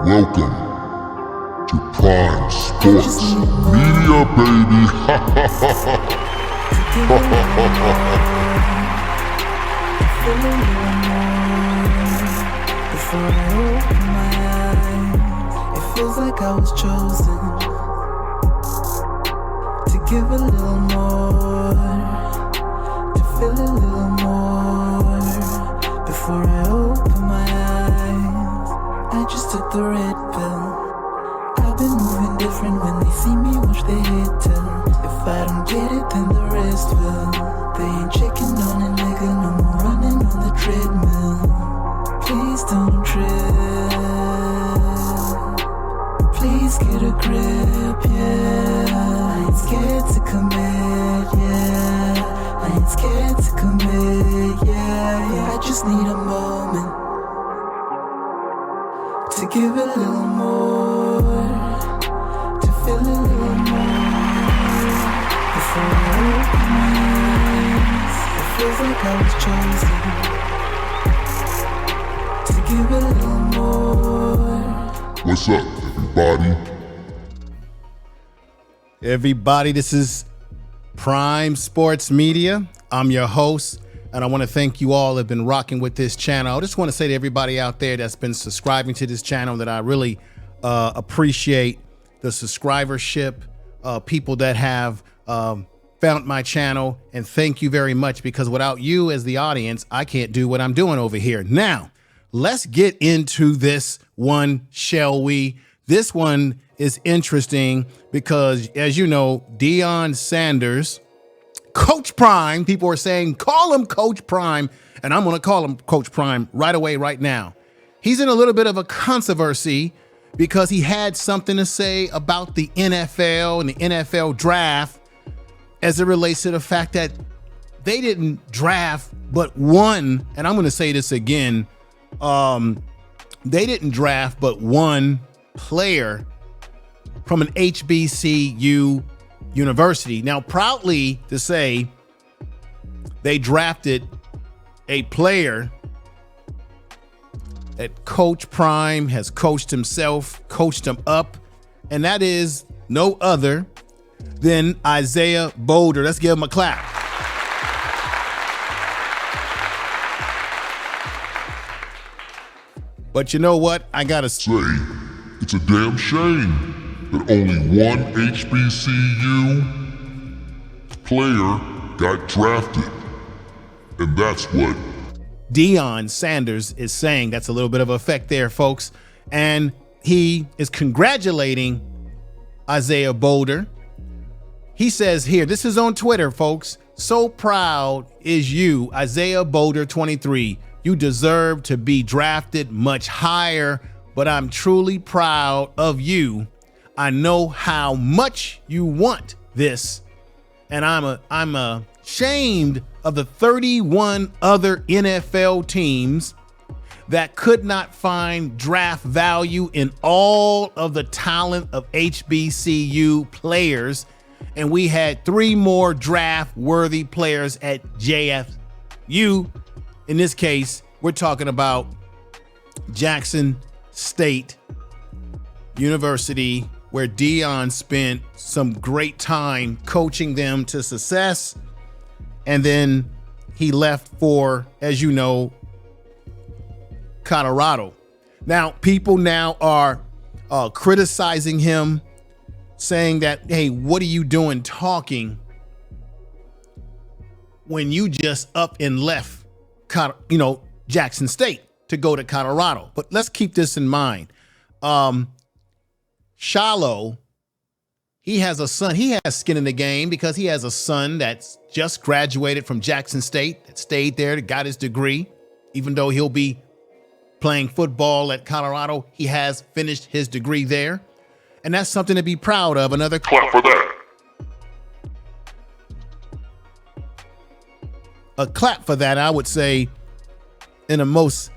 Welcome to Prime Sports Media, baby. Before I open my eyes, it feels like I was chosen to give a little more, to feel a little more. Before I open my eyes, I just took the red pill. I've been moving different when they see me, watch they hit till. If I don't get it, then the rest will. They ain't checking on a nigga, no more running on the treadmill. Please don't trip, please get a grip, yeah. I ain't scared to commit, yeah. I ain't scared to commit, yeah. I just need a moment to give a little more, to feel a little more. Before I open my eyes, it feels like I was chosen to give a little more. What's up, everybody? Everybody, this is Prime Sports Media. I'm your host, and I want to thank you all that have been rocking with this channel. I just want to say to everybody out there that's been subscribing to this channel that I really appreciate the subscribership, people that have found my channel, and thank you very much, because without you as the audience, I can't do what I'm doing over here. Now, let's get into this one, shall we? This one is interesting because, as you know, Deion Sanders, Coach Prime, people are saying, call him Coach Prime, and I'm going to call him Coach Prime right away, right now. He's in a little bit of a controversy because he had something to say about the NFL and the NFL draft as it relates to the fact that they didn't draft but one, and I'm going to say this again, they didn't draft but one player from an HBCU university. Now, proudly to say they drafted a player that Coach Prime has coached himself, coached him up, and that is no other than Isaiah Bolden. Let's give him a clap. But you know what? I gotta say, it's a damn shame that only one HBCU player got drafted. And that's what Deion Sanders is saying. That's a little bit of effect there, folks. And he is congratulating Isaiah Bolden. He says here, this is on Twitter, folks. So proud is you, Isaiah Bolden, 23. You deserve to be drafted much higher, but I'm truly proud of you. I know how much you want this, and I'm ashamed of the 31 other NFL teams that could not find draft value in all of the talent of HBCU players, and we had 3 more draft-worthy players at JFU. In this case, we're talking about Jackson State University, where Deion spent some great time coaching them to success. And then he left for, as you know, Colorado. Now, people now are criticizing him, saying that, hey, what are you doing talking when you just up and left, Jackson State to go to Colorado? But let's keep this in mind. Shallow, he has a son. He has skin in the game because he has a son that's just graduated from Jackson State, that stayed there, that got his degree. Even though he'll be playing football at Colorado, he has finished his degree there. And that's something to be proud of. Another clap for that. A clap for that, I would say, in the most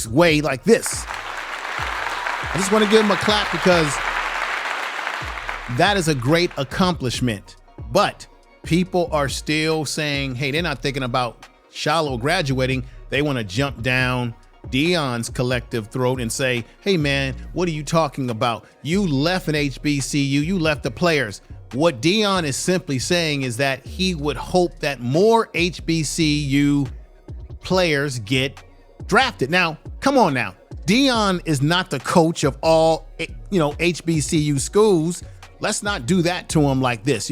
way like this. I just want to give him a clap because that is a great accomplishment. But people are still saying, hey, they're not thinking about Shallow graduating. They want to jump down Deion's collective throat and say, hey man, what are you talking about? You left an HBCU, you left the players. What Deion is simply saying is that he would hope that more HBCU players get drafted. Now, come on now. Deion is not the coach of all, HBCU schools. Let's not do that to him like this,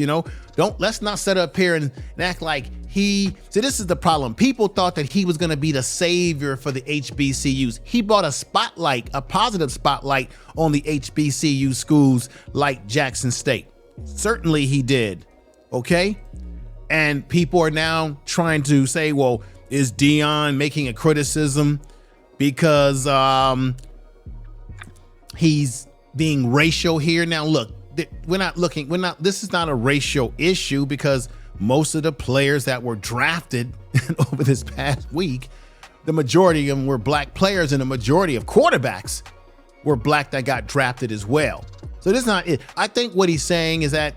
let's not sit up here and act like this is the problem. People thought that he was going to be the savior for the HBCUs. He brought a positive spotlight on the HBCU schools like Jackson State. Certainly he did. Okay. And people are now trying to say, well, is Deion making a criticism because he's being racial here? Now, look, this is not a racial issue because most of the players that were drafted over this past week, the majority of them were black players, and the majority of quarterbacks were black that got drafted as well. So this is not it. I think what he's saying is that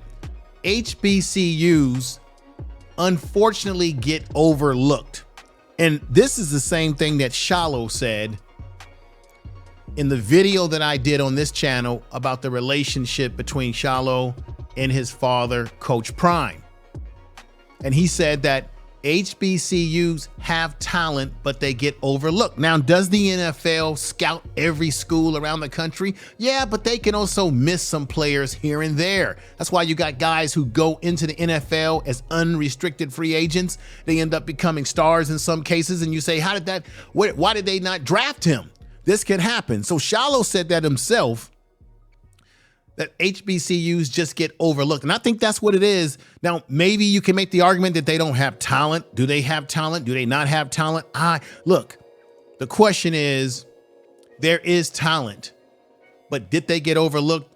HBCUs unfortunately get overlooked. And this is the same thing that Shallow said in the video that I did on this channel about the relationship between Shallow and his father, Coach Prime. And he said that HBCUs have talent, but they get overlooked. Now, does the NFL scout every school around the country? Yeah, but they can also miss some players here and there. That's why you got guys who go into the NFL as unrestricted free agents. They end up becoming stars in some cases, and you say, why did they not draft him? This can happen. So Shallow said that himself, that HBCUs just get overlooked. And I think that's what it is. Now, maybe you can make the argument that they don't have talent. Do they have talent? Do they not have talent? Look, the question is, there is talent, but did they get overlooked?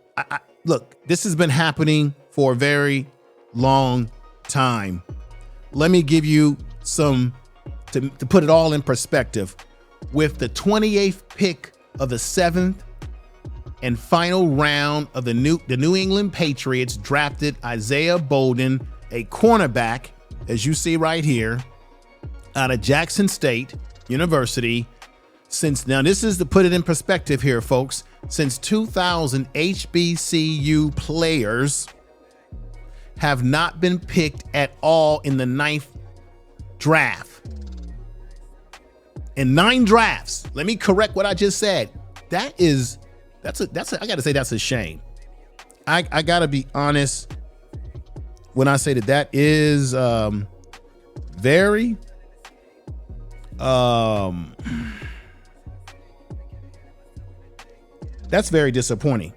Look, this has been happening for a very long time. Let me give you some, to put it all in perspective. With the 28th pick of the 7th and final round of the New England Patriots drafted Isaiah Bolden, a cornerback, as you see right here, out of Jackson State University. Now this is to put it in perspective here, folks. Since 2000, HBCU players have not been picked at all in the 9th draft. In 9 drafts, let me correct what I just said. I gotta say that's a shame. I gotta be honest when I say that is very that's very disappointing.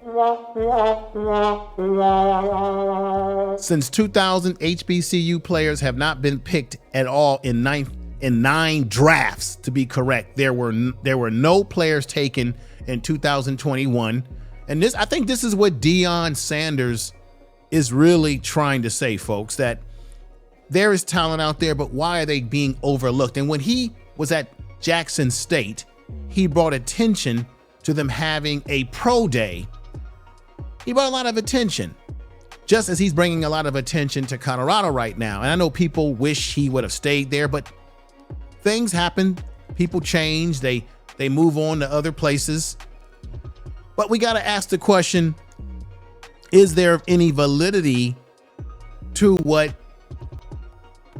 Since 2000, HBCU players have not been picked at all in 9 drafts, to be correct. There were no players taken in 2021. And I think this is what Deion Sanders is really trying to say, folks, that there is talent out there, but why are they being overlooked? And when he was at Jackson State, he brought attention to them having a pro day. He brought a lot of attention, just as he's bringing a lot of attention to Colorado right now. And I know people wish he would have stayed there, but things happen. People change. They move on to other places. But we got to ask the question, is there any validity to what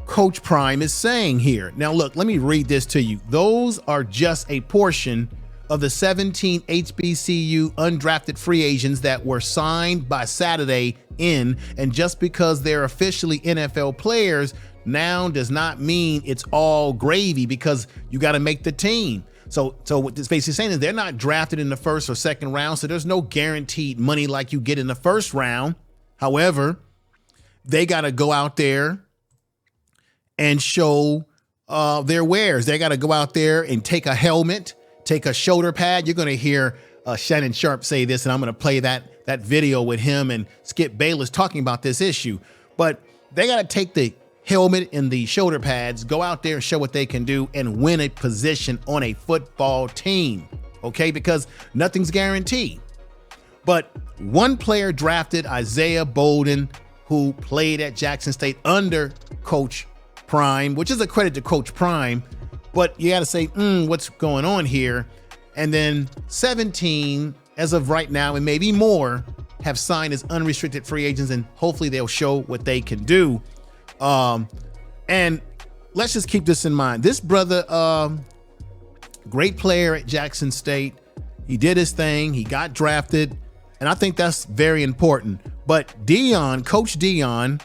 Coach Prime is saying here? Now, look, let me read this to you. Those are just a portion of the 17 HBCU undrafted free agents that were signed by Saturday in, and just because they're officially NFL players now does not mean it's all gravy, because you got to make the team. So what this basically saying is they're not drafted in the first or second round, so there's no guaranteed money like you get in the first round. However, they got to go out there and show their wares. They got to go out there and take a helmet, take a shoulder pad. You're going to hear Shannon Sharp say this, and I'm going to play that video with him and Skip Bayless talking about this issue. But they got to take the helmet and the shoulder pads, go out there and show what they can do and win a position on a football team, okay? Because nothing's guaranteed. But one player drafted, Isaiah Bolden, who played at Jackson State under Coach Prime, which is a credit to Coach Prime. But you got to say, what's going on here? And then 17, as of right now, and maybe more, have signed as unrestricted free agents, and hopefully they'll show what they can do. And let's just keep this in mind. This brother, great player at Jackson State. He did his thing. He got drafted. And I think that's very important. But Coach Deion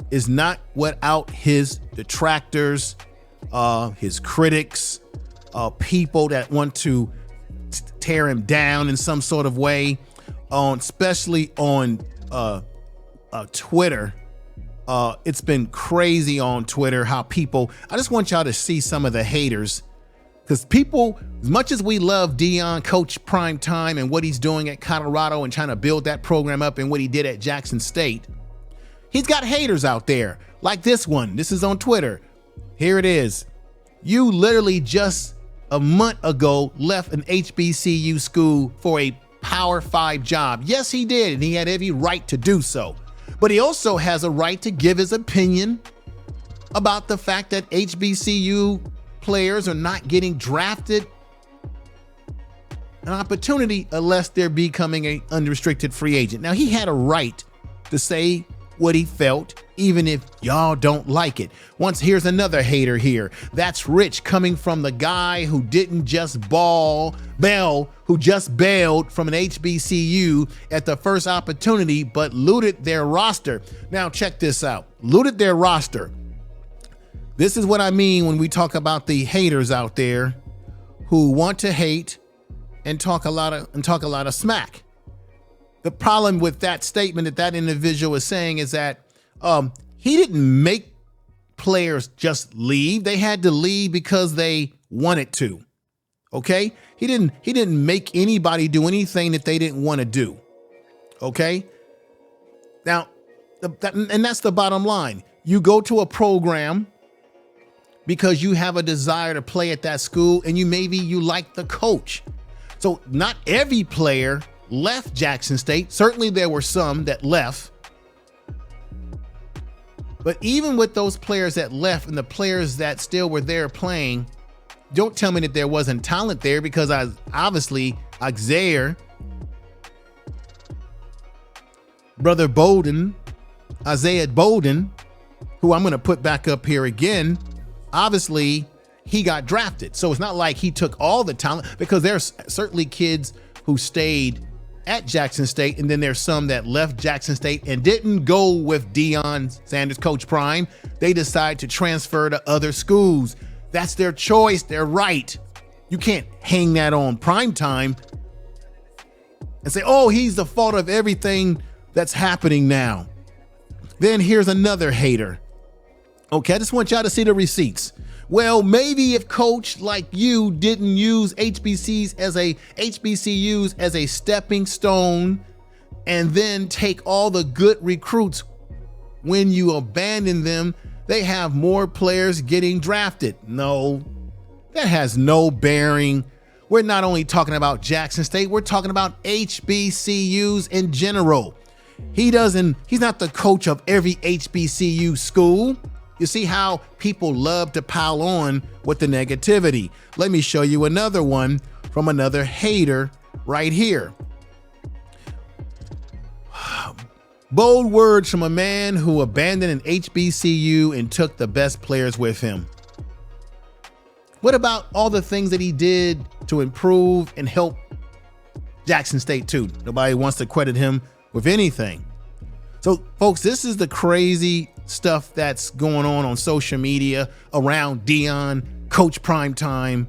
is not without his detractors, his critics, people that want to tear him down in some sort of way, especially on Twitter. It's been crazy on Twitter how people, I just want y'all to see some of the haters, because people, as much as we love Deion, Coach Primetime, and what he's doing at Colorado and trying to build that program up and what he did at Jackson State, he's got haters out there like this one. This is on Twitter. Here it is. You literally just a month ago left an HBCU school for a Power 5 job. Yes, he did, and he had every right to do so. But he also has a right to give his opinion about the fact that HBCU players are not getting drafted an opportunity unless they're becoming an unrestricted free agent. Now, he had a right to say what he felt, even if y'all don't like it. Here's another hater here. That's Rich, coming from the guy who didn't just who just bailed from an HBCU at the first opportunity, but looted their roster. Now, check this out. Looted their roster. This is what I mean when we talk about the haters out there who want to hate and talk a lot of smack. The problem with that statement that individual is saying is that he didn't make players just leave. They had to leave because they wanted to. Okay? He didn't make anybody do anything that they didn't want to do. Okay? Now, and that's the bottom line. You go to a program because you have a desire to play at that school, and maybe you like the coach. So not every player left Jackson State. Certainly there were some that left. But even with those players that left and the players that still were there playing, don't tell me that there wasn't talent there, because obviously Isaiah Bolden, who I'm going to put back up here again, obviously he got drafted. So it's not like he took all the talent, because there's certainly kids who stayed at Jackson State, and then there's some that left Jackson State and didn't go with Deion Sanders, Coach Prime. They decide to transfer to other schools. That's their choice, their right. You can't hang that on Primetime and say, oh, he's the fault of everything that's happening now. Then here's another hater. Okay, I just want y'all to see the receipts. Well, maybe if coach like you didn't use HBCUs as a stepping stone and then take all the good recruits, when you abandon them, they have more players getting drafted. No, that has no bearing. We're not only talking about Jackson State, we're talking about HBCUs in general. He's not the coach of every HBCU school. You see how people love to pile on with the negativity. Let me show you another one from another hater right here. Bold words from a man who abandoned an HBCU and took the best players with him. What about all the things that he did to improve and help Jackson State too? Nobody wants to credit him with anything. So folks, this is the crazy stuff that's going on social media around Deion, Coach Primetime,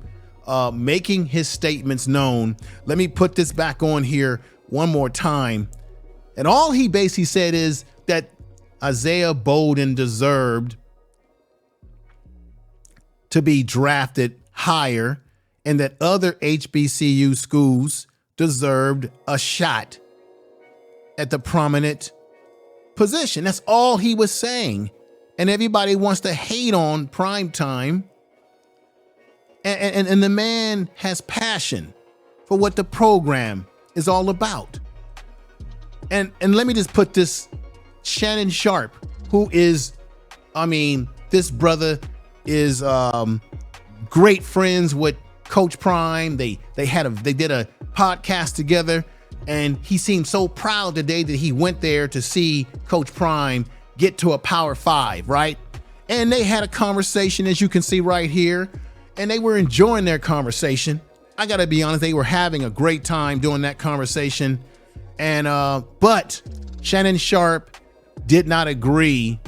making his statements known. Let me put this back on here one more time. And all he basically said is that Isaiah Bolden deserved to be drafted higher, and that other HBCU schools deserved a shot at the prominent position. That's all he was saying. And everybody wants to hate on Primetime. And the man has passion for what the program is all about. And let me just put this, Shannon Sharp, who is, this brother is great friends with Coach Prime. They did a podcast together, and he seemed so proud the day that he went there to see Coach Prime get to a Power 5, right? And they had a conversation, as you can see right here, and they were enjoying their conversation. I gotta be honest, they were having a great time doing that conversation. And but Shannon Sharpe did not agree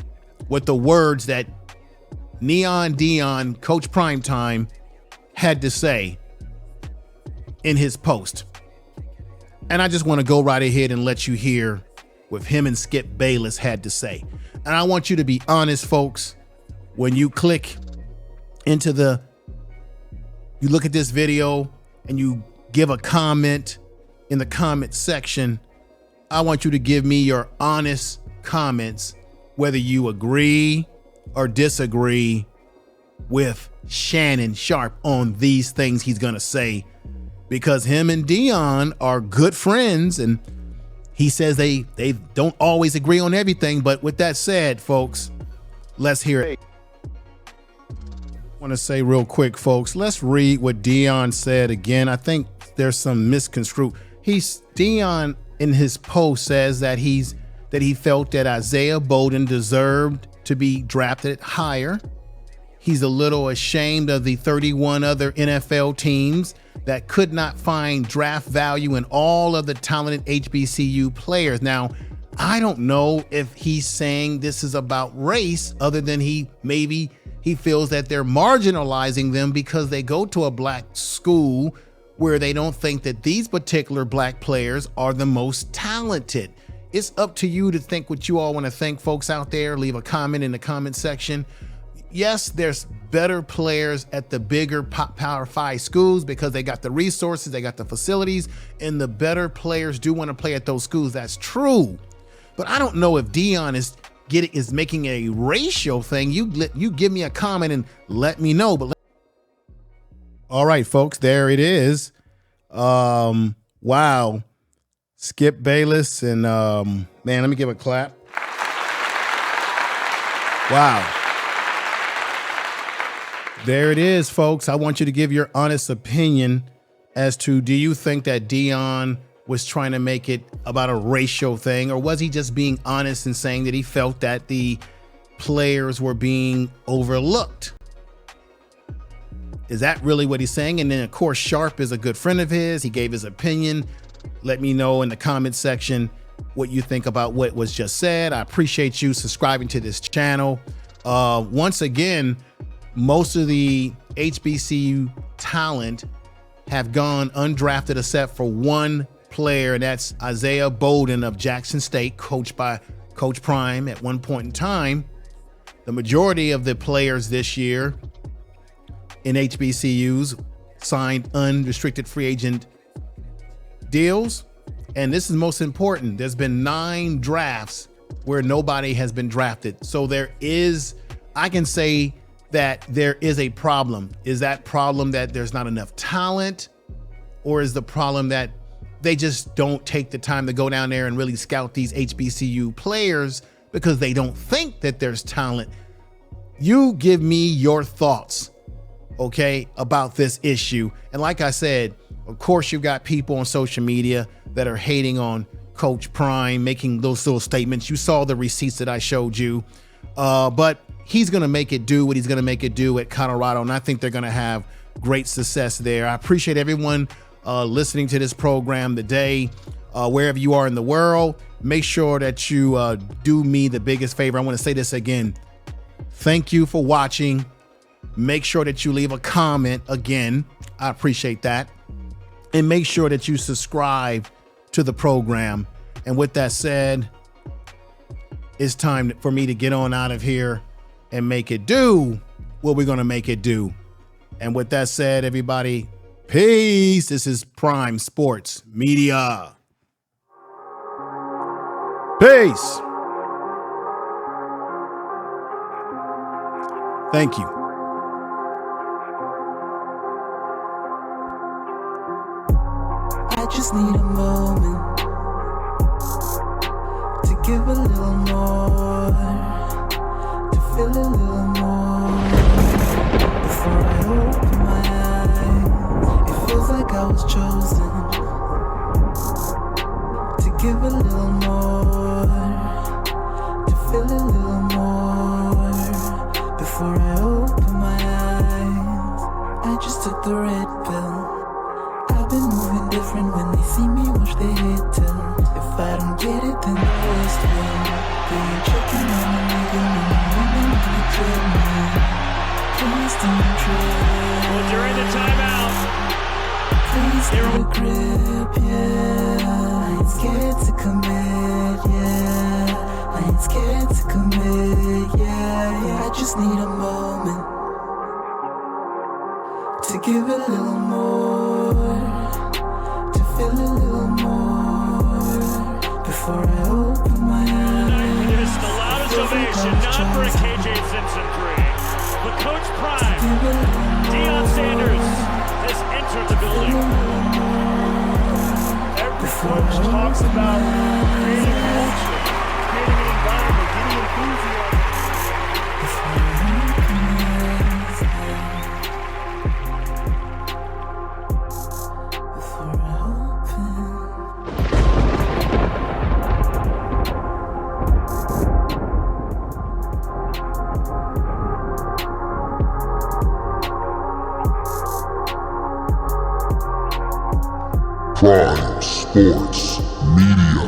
with the words that Neon Deion, Coach Primetime, had to say in his post. And I just want to go right ahead and let you hear what him and Skip Bayless had to say. And I want you to be honest, folks. When you click into you look at this video and you give a comment in the comment section, I want you to give me your honest comments, whether you agree or disagree with Shannon Sharpe on these things he's gonna say, because him and Deion are good friends, and he says they don't always agree on everything. But with that said, folks, let's hear it. I want to say real quick, folks, let's read what Deion said again. I think there's some misconstrued. Deion in his post says that he felt that Isaiah Bolden deserved to be drafted higher. He's a little ashamed of the 31 other NFL teams that could not find draft value in all of the talented HBCU players. Now, I don't know if he's saying this is about race, other than he feels that they're marginalizing them because they go to a black school where they don't think that these particular black players are the most talented. It's up to you to think what you all want to think, folks out there. Leave a comment in the comment section. Yes, there's better players at the bigger Power 5 schools because they got the resources, they got the facilities, and the better players do want to play at those schools. That's true. But I don't know if Deion is making a racial thing. You give me a comment and let me know. But all right, folks, there it is. Wow. Skip Bayless and man, let me give a clap. Wow. There it is, folks. I want you to give your honest opinion as to, do you think that Deion was trying to make it about a racial thing, or was he just being honest and saying that he felt that the players were being overlooked? Is that really what he's saying? And then, of course, Sharpe is a good friend of his. He gave his opinion. Let me know in the comment section what you think about what was just said. I appreciate you subscribing to this channel. Once again, most of the HBCU talent have gone undrafted except for one player, and that's Isaiah Bolden of Jackson State, coached by Coach Prime at one point in time. The majority of the players this year in HBCUs signed unrestricted free agent deals. And this is most important. There's been 9 drafts where nobody has been drafted. So I can say that there is a problem. Is that problem that there's not enough talent, or is the problem that they just don't take the time to go down there and really scout these HBCU players because they don't think that there's talent? You give me your thoughts, okay, about this issue. And like I said, of course, you've got people on social media that are hating on Coach Prime, making those little statements. You saw the receipts that I showed you, but he's going to make it do what he's going to make it do at Colorado, and I think they're going to have great success there. I appreciate everyone listening to this program today, wherever you are in the world. Make sure that you do me the biggest favor. I want to say this again. Thank you for watching. Make sure that you leave a comment again. I appreciate that. And make sure that you subscribe to the program. And with that said, it's time for me to get on out of here and make it do what we're going to make it do. And with that said, everybody, peace. This is Prime Sports Media. Peace. Thank you. I just need a moment to give a little more, to feel a little more. before I open my eyes. It feels like I was chosen to give a little more, to feel a little more before I open my eyes. I just took the red pill. I've been moving different when they see me, watch they hate tell. If I don't get it, then the rest will. They ain't checking on a nigga, women wanna kill me. Please don't trip. Well, during the timeout, Please do a grip, yeah. I ain't scared to commit, yeah. I ain't scared to commit, yeah. I just need a moment to give a little more, to feel a little more before I open my eyes. it is the loudest ovation, not for a KJ Simpson three, but Coach Prime, Deion Sanders, has entered the building. Every coach talks about creating culture, creating an environment, getting enthusiasm. Prime Sports Media.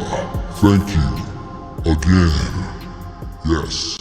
Thank you again. Yes.